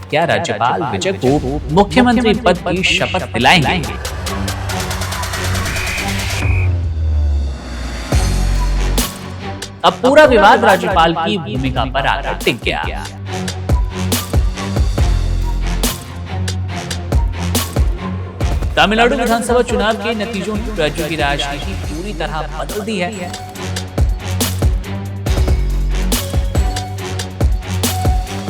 क्या राज्यपाल विजय को मुख्यमंत्री पद की शपथ दिलाएंगे? अब पूरा विवाद राज्यपाल की भूमिका पर आकर टिक गया। तमिलनाडु विधानसभा चुनाव के नतीजों ने राज्य की राजनीति पूरी तरह बदल दी है।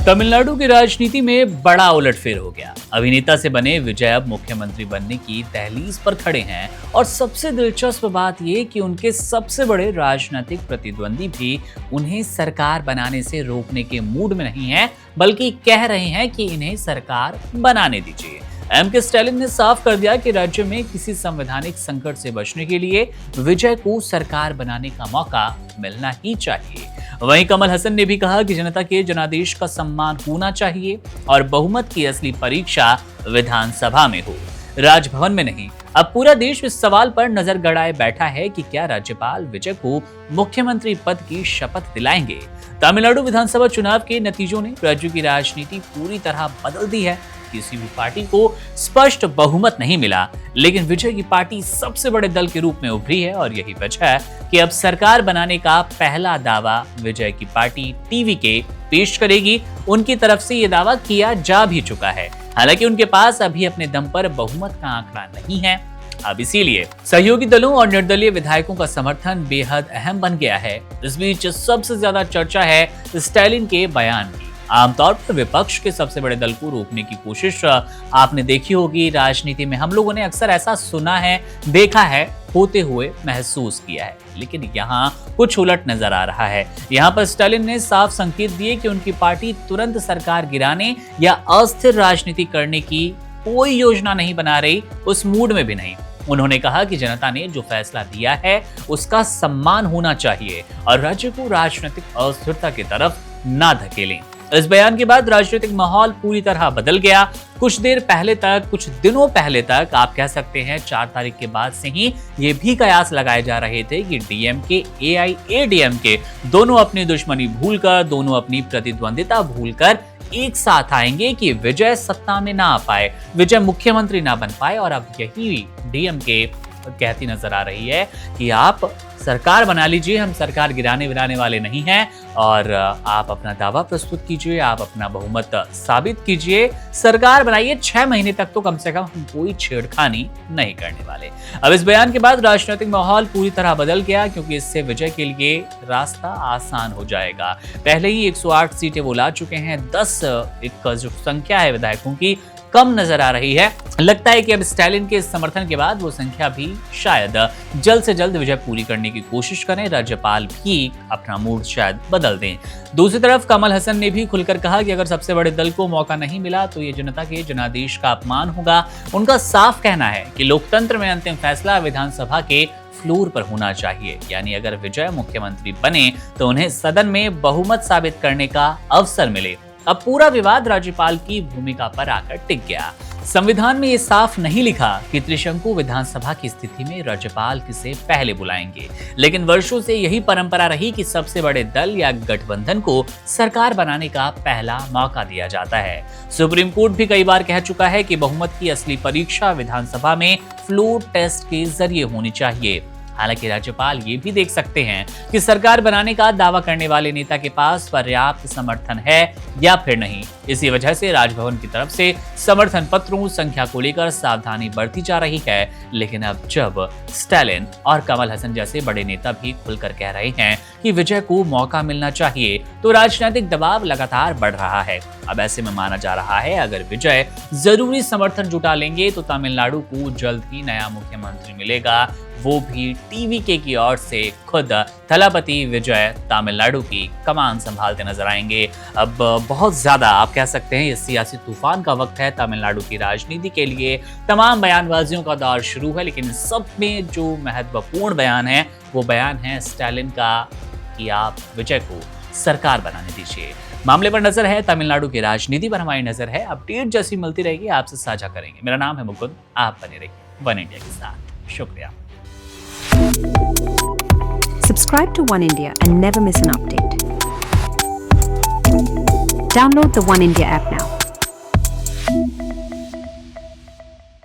तमिलनाडु की राजनीति में बड़ा उलटफेर हो गया। अभिनेता से बने विजय अब मुख्यमंत्री बनने की दहलीज पर खड़े हैं और सबसे दिलचस्प बात यह कि उनके सबसे बड़े राजनीतिक प्रतिद्वंदी भी उन्हें सरकार बनाने से रोकने के मूड में नहीं है, बल्कि कह रहे हैं कि इन्हें सरकार बनाने दीजिए। एम.के. स्टालिन ने साफ कर दिया कि राज्य में किसी संवैधानिक संकट से बचने के लिए विजय को सरकार बनाने का मौका मिलना ही चाहिए। वहीं कमल हसन ने भी कहा कि जनता के जनादेश का सम्मान होना चाहिए और बहुमत की असली परीक्षा विधानसभा में हो, राजभवन में नहीं। अब पूरा देश इस सवाल पर नजर गड़ाए बैठा है कि क्या राज्यपाल विजय को मुख्यमंत्री पद की शपथ दिलाएंगे। तमिलनाडु विधानसभा चुनाव के नतीजों ने राज्य की राजनीति पूरी तरह बदल दी है। किसी भी पार्टी को स्पष्ट बहुमत नहीं मिला, लेकिन विजय की पार्टी सबसे बड़े दल के रूप में उभरी है और यही वजह है कि अब सरकार बनाने का पहला दावा विजय की पार्टी टीवी के पेश करेगी। उनकी तरफ से यह दावा किया जा भी चुका है। हालांकि उनके पास अभी अपने दम पर बहुमत का आंकड़ा नहीं है। अब इसीलिए सहयोगी दलों और निर्दलीय विधायकों का समर्थन बेहद अहम बन गया है। इस बीच सबसे ज्यादा चर्चा है स्टालिन के बयान की। आमतौर पर विपक्ष के सबसे बड़े दल को रोकने की कोशिश आपने देखी होगी। राजनीति में हम लोगों ने अक्सर ऐसा सुना है, देखा है, होते हुए महसूस किया है, लेकिन यहाँ कुछ उलट नजर आ रहा है। यहाँ पर स्टालिन ने साफ संकेत दिए कि उनकी पार्टी तुरंत सरकार गिराने या अस्थिर राजनीति करने की कोई योजना नहीं बना रही, उस मूड में भी नहीं। उन्होंने कहा कि जनता ने जो फैसला दिया है उसका सम्मान होना चाहिए और राज्य को राजनीतिक अस्थिरता की तरफ ना धकेलें। इस बयान के बाद राजनीतिक माहौल पूरी तरह बदल गया। कुछ दिनों पहले तक आप कह सकते हैं 4 तारीख के बाद से ही ये भी कयास लगाए जा रहे थे कि डीएमके, एआईएडीएमके दोनों अपनी दुश्मनी भूलकर, दोनों अपनी प्रतिद्वंदिता भूलकर एक साथ आएंगे कि विजय सत्ता में ना आ पाए, विजय मुख्यमंत्री ना बन पाए। और अब यही डीएमके कहती नजर आ रही है कि आप सरकार बना लीजिए, हम सरकार गिराने वाले नहीं हैं और आप अपना दावा प्रस्तुत कीजिए, आप अपना बहुमत साबित कीजिए, सरकार बनाइए। 6 महीने तक तो कम से कम हम कोई छेड़खानी नहीं करने वाले। अब इस बयान के बाद राजनीतिक माहौल पूरी तरह बदल गया, क्योंकि इससे विजय के लिए रास्ता आसान हो जाएगा। पहले ही 108 सीटें वो ला चुके हैं, 10 जो संख्या है विधायकों की कम नजर आ रही है। लगता है कि अब स्टालिन के समर्थन के बाद वो संख्या भी शायद जल्द से जल्द विजय पूरी करने की कोशिश करें, राज्यपाल भी अपना मूड शायद बदल दें। दूसरी तरफ कमल हसन ने भी खुलकर कहा कि अगर सबसे बड़े दल को मौका नहीं मिला तो ये जनता के जनादेश का अपमान होगा। उनका साफ कहना है कि लोकतंत्र में अंतिम फैसला विधानसभा के फ्लोर पर होना चाहिए, यानी अगर विजय मुख्यमंत्री बने तो उन्हें सदन में बहुमत साबित करने का अवसर मिले। अब पूरा विवाद राज्यपाल की भूमिका पर आकर टिक गया। संविधान में ये साफ नहीं लिखा कि त्रिशंकु विधानसभा की स्थिति में राज्यपाल किसे पहले बुलाएंगे, लेकिन वर्षों से यही परंपरा रही कि सबसे बड़े दल या गठबंधन को सरकार बनाने का पहला मौका दिया जाता है। सुप्रीम कोर्ट भी कई बार कह चुका है कि बहुमत की असली परीक्षा विधानसभा में फ्लोर टेस्ट के जरिए होनी चाहिए। हालांकि राज्यपाल ये भी देख सकते हैं कि सरकार बनाने का दावा करने वाले नेता के पास पर्याप्त समर्थन है या फिर नहीं। इसी वजह से राजभवन की तरफ से समर्थन पत्रों संख्या को लेकर सावधानी बरती जा रही है। लेकिन अब जब स्टालिन और कमल हसन जैसे बड़े नेता भी खुलकर कह रहे हैं कि विजय को मौका मिलना चाहिए, तो राजनीतिक दबाव लगातार बढ़ रहा है। अब ऐसे में माना जा रहा है अगर विजय जरूरी समर्थन जुटा लेंगे तो तमिलनाडु को जल्द ही नया मुख्यमंत्री मिलेगा, वो भी टीवीके की ओर से खुद थलापति विजय तमिलनाडु की कमान संभालते नजर आएंगे। अब बहुत ज्यादा आप कह सकते हैं ये सियासी तूफान का वक्त है तमिलनाडु की राजनीति के लिए। तमाम बयानबाजियों का दौर शुरू है, लेकिन सब में जो महत्वपूर्ण बयान है वो बयान है स्टालिन का कि आप विजय को सरकार बनाने दीजिए। मामले पर नजर है, तमिलनाडु की राजनीति पर हमारी नजर है। अपडेट जैसी मिलती रहेगी आपसे साझा करेंगे। मेरा नाम है मुकुंद, आप बने रहिए वन इंडिया के साथ। शुक्रिया। Subscribe to One India and never miss an update. Download the One India app now.